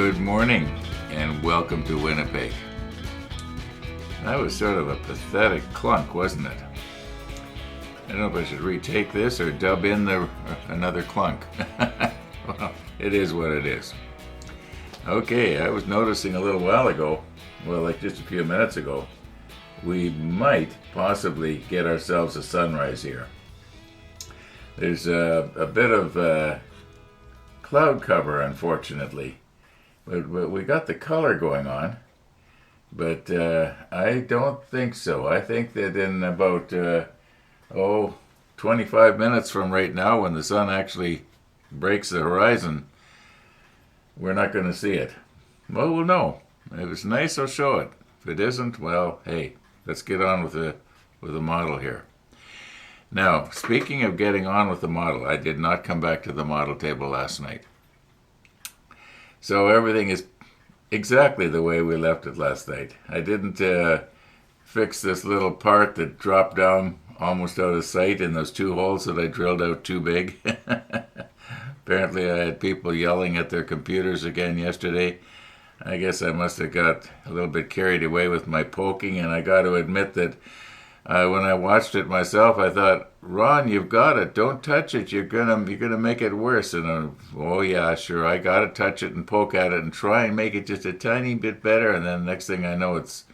Good morning and welcome to Winnipeg. That was sort of a pathetic clunk, wasn't it? I don't know if I should retake this or dub in another clunk. Well, it is what it is. Okay, I was noticing a little while ago, well, like just a few minutes ago, we might possibly get ourselves a sunrise here. There's a bit of cloud cover, unfortunately, but we got the color going on. But I don't think so. I think that in about 25 minutes from right now, when the sun actually breaks the horizon, we're not going to see it. Well, we'll know. If it's nice, I'll show it. If it isn't, well, hey, let's get on with the model here. Now, speaking of getting on with the model, I did not come back to the model table last night. So everything is exactly the way we left it last night. I didn't fix this little part that dropped down almost out of sight in those two holes that I drilled out too big. Apparently I had people yelling at their computers again yesterday. I guess I must have got a little bit carried away with my poking, and I got to admit that when I watched it myself, I thought, Ron, you've got it. Don't touch it. You're gonna make it worse. And oh yeah, sure. I gotta touch it and poke at it and try and make it just a tiny bit better. And then next thing I know, it's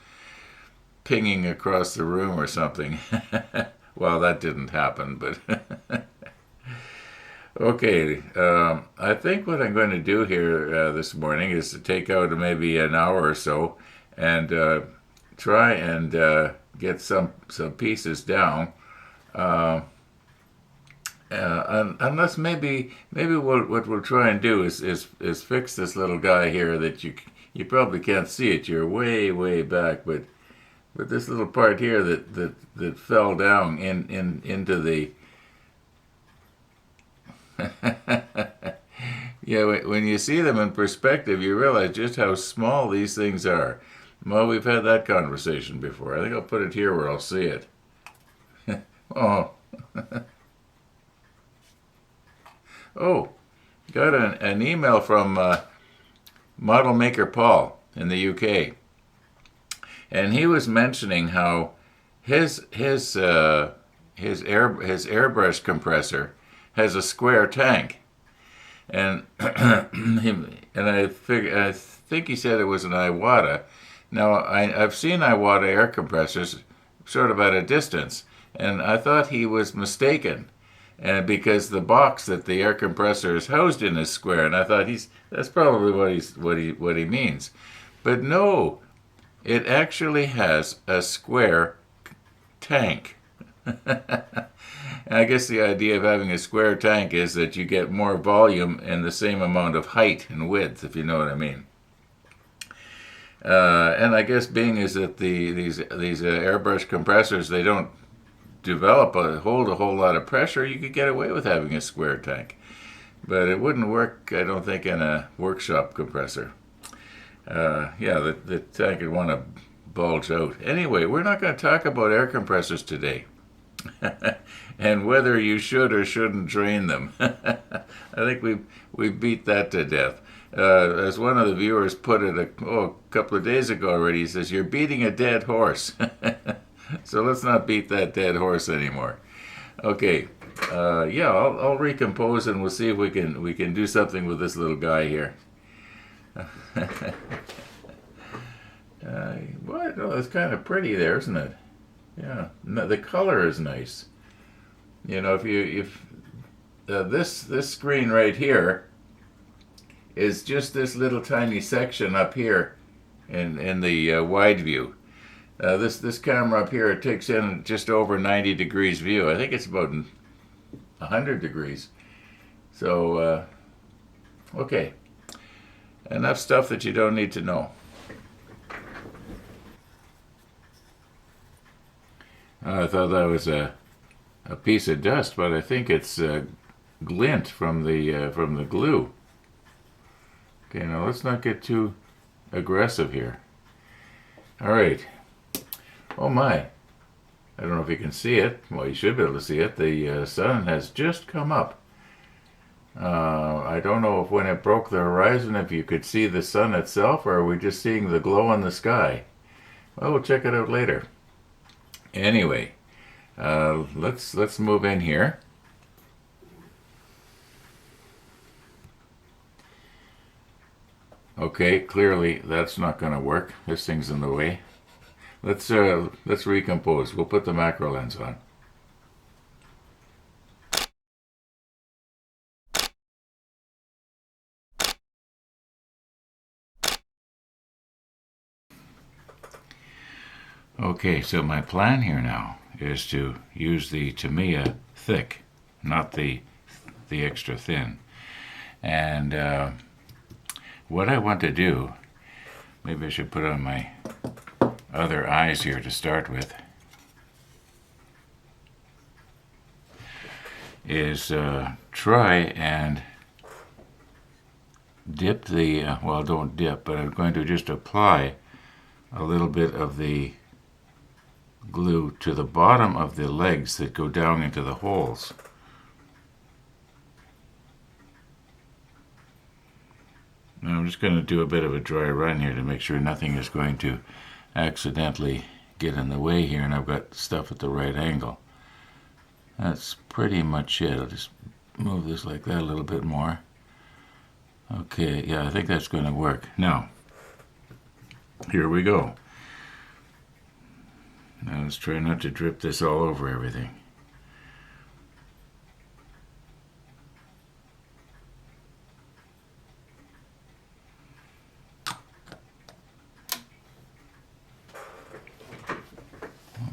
pinging across the room or something. Well, that didn't happen, but okay. I think what I'm going to do here this morning is to take out maybe an hour or so and try and get some pieces down. Unless maybe what we'll try and do is fix this little guy here that you probably can't see it. You're way back, but this little part here that fell down into the yeah. When you see them in perspective, you realize just how small these things are. Well, we've had that conversation before. I think I'll put it here where I'll see it. Oh. Oh, got an email from model maker Paul in the UK, and he was mentioning how his airbrush compressor has a square tank, and I think he said it was an Iwata. Now I've seen Iwata air compressors sort of at a distance, and I thought he was mistaken. And because the box that the air compressor is housed in is square, and I thought that's probably what he means. But no, it actually has a square tank. I guess the idea of having a square tank is that you get more volume and the same amount of height and width, if you know what I mean. And I guess being is that these airbrush compressors, they don't hold a whole lot of pressure, you could get away with having a square tank. But it wouldn't work, I don't think, in a workshop compressor. Yeah, the tank would want to bulge out. Anyway, we're not going to talk about air compressors today. And whether you should or shouldn't drain them. I think we beat that to death. As one of the viewers put it a couple of days ago already, he says, you're beating a dead horse. So let's not beat that dead horse anymore. Okay, yeah, I'll recompose and we'll see if we can do something with this little guy here. What? Oh, it's kind of pretty there, isn't it? Yeah, no, the color is nice. You know, if this screen right here is just this little tiny section up here in the wide view. This camera up here, it takes in just over 90 degrees view. I think it's about 100 degrees. So, okay. Enough stuff that you don't need to know. I thought that was a piece of dust, but I think it's glint from the glue. Okay, now let's not get too aggressive here. All right. Oh my, I don't know if you can see it. Well, you should be able to see it. The sun has just come up. I don't know if when it broke the horizon, if you could see the sun itself, or are we just seeing the glow in the sky? Well, we'll check it out later. Anyway, let's move in here. Okay, clearly that's not going to work. This thing's in the way. Let's recompose. We'll put the macro lens on. Okay, so my plan here now is to use the Tamiya thick, not the extra thin. And what I want to do, maybe I should put on my other eyes here to start with, is try and dip the, well, don't dip, but I'm going to just apply a little bit of the glue to the bottom of the legs that go down into the holes. Now I'm just going to do a bit of a dry run here to make sure nothing is going to accidentally get in the way here, and I've got stuff at the right angle. That's pretty much it. I'll just move this like that a little bit more. Okay, yeah, I think that's going to work. Now, here we go. Now let's try not to drip this all over everything.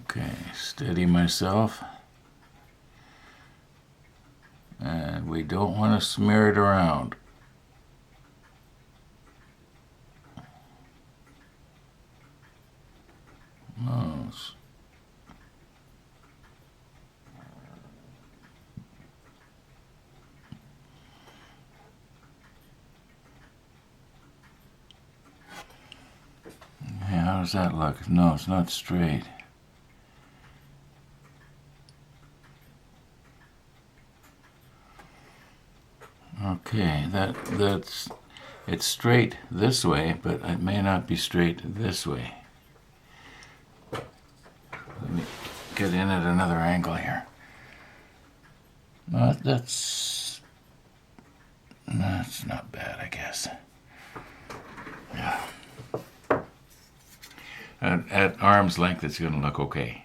Okay, steady myself. And we don't want to smear it around. How does that look? No, it's not straight. Okay, it's straight this way, but it may not be straight this way. Let me get in at another angle here. That's not bad, I guess. Yeah. At arm's length, it's going to look okay.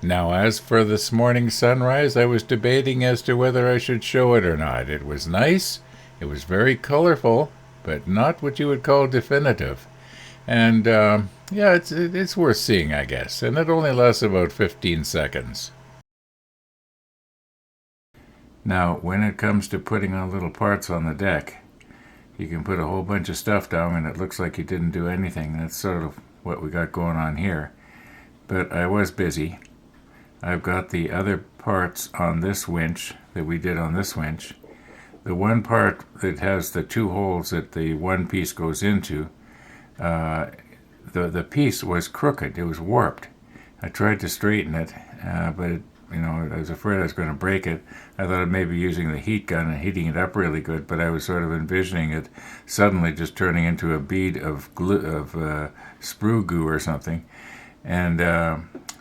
Now, as for this morning's sunrise, I was debating as to whether I should show it or not. It was nice, it was very colorful, but not what you would call definitive. And yeah, it's worth seeing, I guess. And it only lasts about 15 seconds. Now, when it comes to putting on little parts on the deck, you can put a whole bunch of stuff down and it looks like you didn't do anything. That's sort of what we got going on here. But I was busy. I've got the other parts on this winch that we did on this winch. The one part that has the two holes that the one piece goes into, the piece was crooked. It was warped. I tried to straighten it, but it, I was afraid I was going to break it. I thought of maybe using the heat gun and heating it up really good, but I was sort of envisioning it suddenly just turning into a bead of glue, of sprue goo or something. And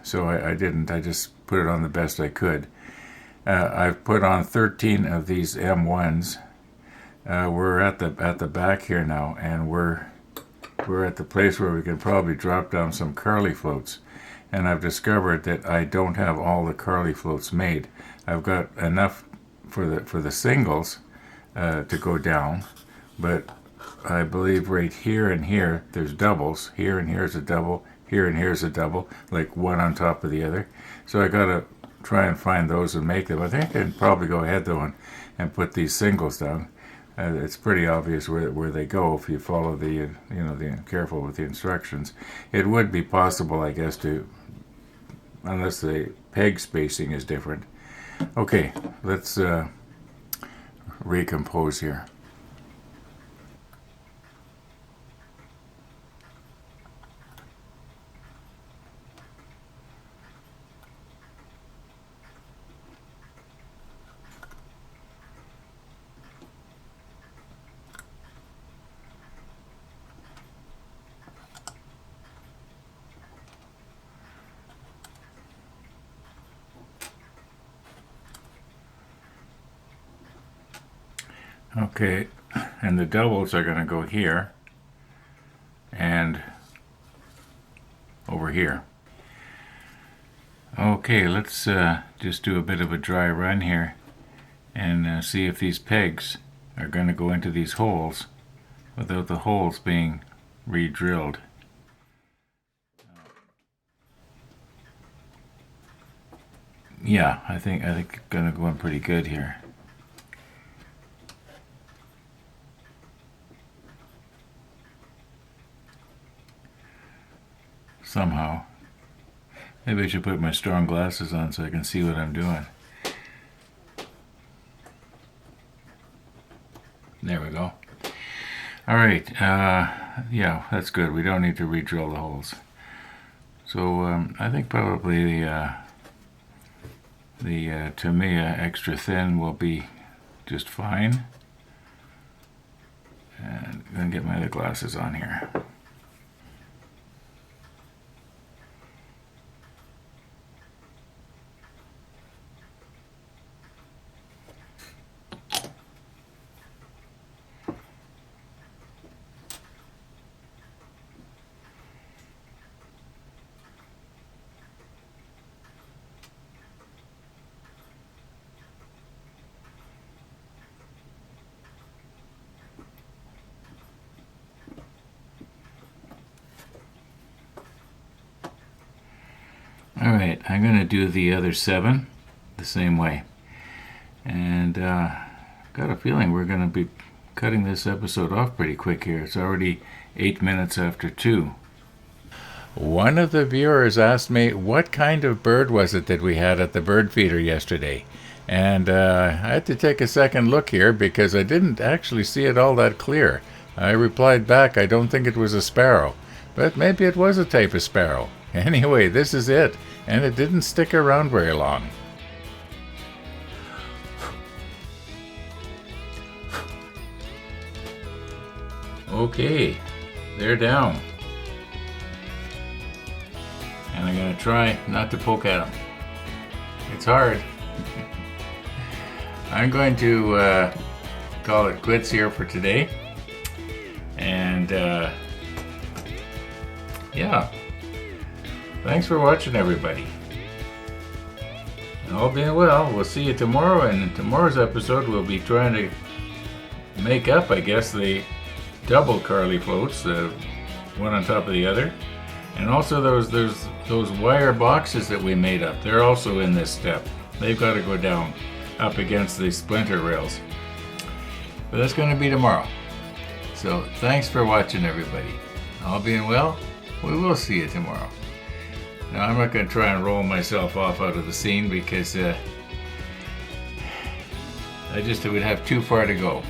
so I didn't. I just put it on the best I could. I've put on 13 of these M1s. We're at the back here now, and we're at the place where we can probably drop down some Carly floats. And I've discovered that I don't have all the Carly floats made. I've got enough for the singles to go down, but I believe right here and here there's doubles. Here and here's a double. Here and here's a double, like one on top of the other. So I gotta try and find those and make them. I think I can probably go ahead though and put these singles down. It's pretty obvious where they go if you follow the careful with the instructions. It would be possible, I guess, to, unless the peg spacing is different. Okay, let's recompose here. Okay, and the doubles are going to go here and over here. Okay, let's just do a bit of a dry run here and see if these pegs are going to go into these holes without the holes being re-drilled. Yeah, I think it's going to go in pretty good here. Somehow. Maybe I should put my strong glasses on so I can see what I'm doing. There we go. All right, yeah, that's good. We don't need to re-drill the holes. So I think probably the Tamiya extra thin will be just fine. And I'm going to get my other glasses on here. Alright, I'm going to do the other 7 the same way. And got a feeling we're going to be cutting this episode off pretty quick here. It's already 8 minutes after 2. One of the viewers asked me what kind of bird was it that we had at the bird feeder yesterday. And I had to take a second look here because I didn't actually see it all that clear. I replied back, I don't think it was a sparrow. But maybe it was a type of sparrow. Anyway, this is it, and it didn't stick around very long. Okay, they're down. And I'm going to try not to poke at them. It's hard. I'm going to call it quits here for today. And yeah. Thanks for watching, everybody. All being well, we'll see you tomorrow, and in tomorrow's episode we'll be trying to make up, I guess, the double Carly floats, the one on top of the other. And also those wire boxes that we made up, they're also in this step. They've got to go down up against the splinter rails. But that's going to be tomorrow. So thanks for watching, everybody. All being well, we will see you tomorrow. Now, I'm not going to try and roll myself off out of the scene because it would have too far to go.